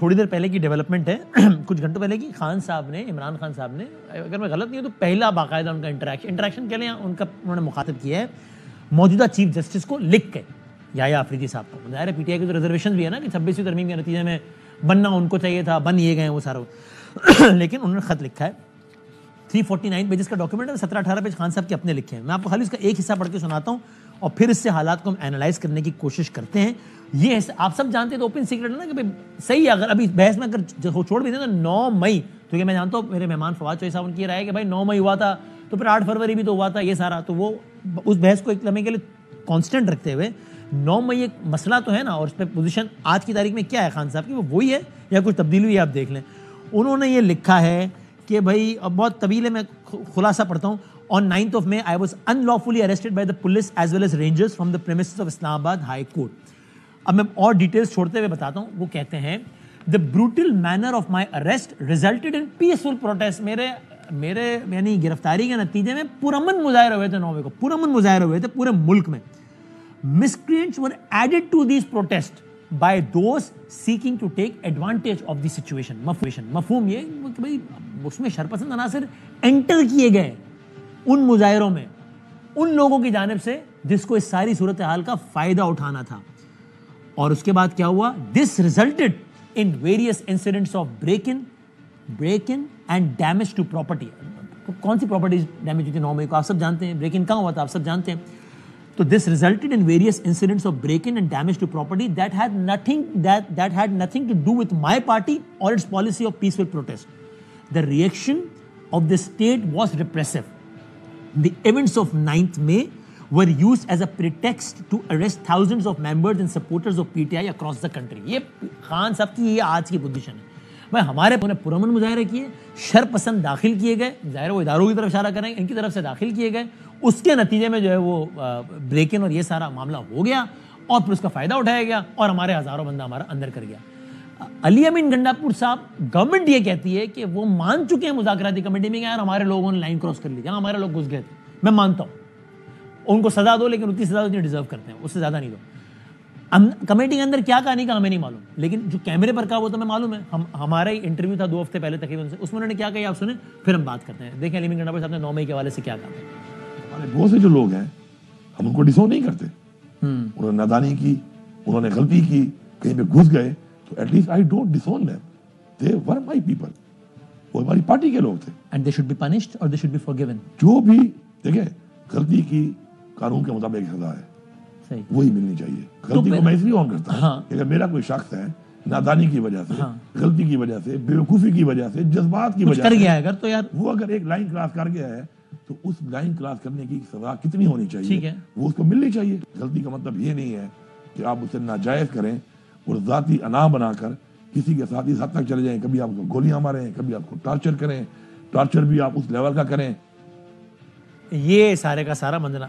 थोड़ी देर पहले की डेवलपमेंट है, कुछ घंटों पहले की, खान साहब ने, इमरान खान साहब ने, अगर मैं गलत नहीं हूँ तो पहला बाकायदा उनका इंटरेक्शन के लिए उनका उन्होंने मुखातिब किया है मौजूदा चीफ जस्टिस को लिख के, याया अफरीदी साहब को। ज़ाहिर है पीटीआई की तो रिजर्वेशन भी है ना कि 26वीं तरमीम के नतीजे में बनना उनको चाहिए था, बन ये गए वो सारा लेकिन उन्होंने खत लिखा है, 349 पेजेस का डॉक्यूमेंट है, 17-18 पेज खान साहब के अपने लिखे हैं। मैं आपको खाली इसका एक हिस्सा पढ़ के सुनाता हूँ और फिर इससे हालात को हम एनालाइज करने की कोशिश करते हैं। ये आप सब जानते हैं तो ओपन सीक्रेट है ना कि भाई सही है, अगर अभी बहस में अगर छोड़ भी दें तो 9 मई, तो ये मैं जानता हूँ मेरे मेहमान फवाद चौधरी साहब उनकी राय है कि भाई 9 मई हुआ था तो फिर 8 फरवरी भी तो हुआ था, ये सारा तो वो उस बहस को एक लम्हे के लिए कांस्टेंट रखते हुए 9 मई एक मसला तो है ना, और उस पर पोजीशन आज की तारीख में क्या है खान साहब की, वो वही है या कुछ तब्दीली हुई, आप देख लें। उन्होंने ये लिखा है कि भाई, अब बहुत तवील है, मैं खुलासा पढ़ता हूँ। On 9th of May, I was unlawfully arrested by the police as well as rangers from the premises of Islamabad High Court. अब मैं और डिटेल्स छोड़ते हुए बताता हूँ। वो कहते हैं the brutal manner of my arrest resulted in peaceful protest. मेरे यानी गिरफ्तारी के नतीजे में पुरअमन मुजाहिरे हुए थे 9 मई को, पुरअमन मुजाहिरे हुए थे पूरे मुल्क में। Miscreants were added to these protests by those seeking to take advantage of the situation. मफहूम ये कि भाई उसमें शरपसंद अनासिर एंटर किए गए उन मुजाहिरों में उन लोगों की जानिब से जिसको इस सारी सूरत हाल का फायदा उठाना था। और उसके बाद क्या हुआ? This resulted in various incidents of break in and damage to property. कौन सी प्रॉपर्टी डैमेज हुई थी 9 मई को? आप सब जानते हैं। ब्रेक इन कहाँ हुआ था? आप सब जानते हैं। तो this resulted in various incidents of break in and damage to property that had nothing to do with my party और its policy of peaceful protest. The reaction of the state was repressive. The events of 9th May were used as a pretext to arrest thousands of members and supporters of PTI across the country. ये खान साहब की ये आज की position है। भाई हमारे पुरअमन मुजाहिरे किए, शरपसंद दाखिल किए गए, ज़ाहिर वो इदारों की तरफ इशारा करें, इनकी तरफ से दाखिल किए गए, उसके नतीजे में जो है वो ब्रेक इन और ये सारा मामला हो गया और फिर उसका फ़ायदा उठाया गया और हमारे हज़ारों बंदा हमारा अंदर कर गया। अली अमीन गंडापुर साहब, गवर्नमेंट ये कहती है कि वो मान चुके हैं मुज़ाकराती कमेटी में कि यार हमारे लोगों ने लाइन क्रॉस कर ली, जहाँ हमारे लोग घुस गए थे। मैं मानता हूँ उनको सजा दो, लेकिन उतनी सजा उतनी डिजर्व करते हैं, उससे ज़्यादा नहीं दो। कमेटी के अंदर क्या कहानी का हमें नहीं मालूम, लेकिन जो कैमरे पर का वो तो हमें मालूम है। हमारा ही इंटरव्यू था 2 हफ्ते पहले तकरीबन से, उसमें उन्होंने क्या कहा आप सुने, फिर हम बात करते हैं। देखें अली अमीन गंडापुर साहब ने 9 मई के हवाले से क्या कहा। हमारे बहुत से जो लोग हैं हम उनको डिसोन नहीं करते। उन्होंने नादानी की, उन्होंने गलती की, कहीं पे घुस गए, तो at least I don't डिसोन them, they were my people, वो हमारी पार्टी के लोग थे। And they should be punished और दे शुड बी फॉरगिवन। जो भी देखिए गलती की कानून के मुताबिक सजा है, सही वही मिलनी चाहिए। गलती को मैं इसलिए ऑन करता हूं, हाँ। अगर मेरा कोई शख्स है नादानी की वजह से, गलती की वजह से, बेवकूफी की वजह से, जज्बात की वजह कर से गया है अगर, तो यार वो अगर एक लाइन क्रॉस कर गया है तो उस लाइन क्रॉस करने की सजा कितनी होनी चाहिए, ठीक है, वो उसको मिलनी चाहिए। गलती का मतलब ये नहीं है कि आप उसे नाजायज करें और जाती अना बनाकर किसी के साथ इस हद तक चले जाएं, कभी आपको गोलियां मारें, कभी आपको टॉर्चर करें, टॉर्चर भी आप उस लेवल का करें। ये सारे का सारा मंजरा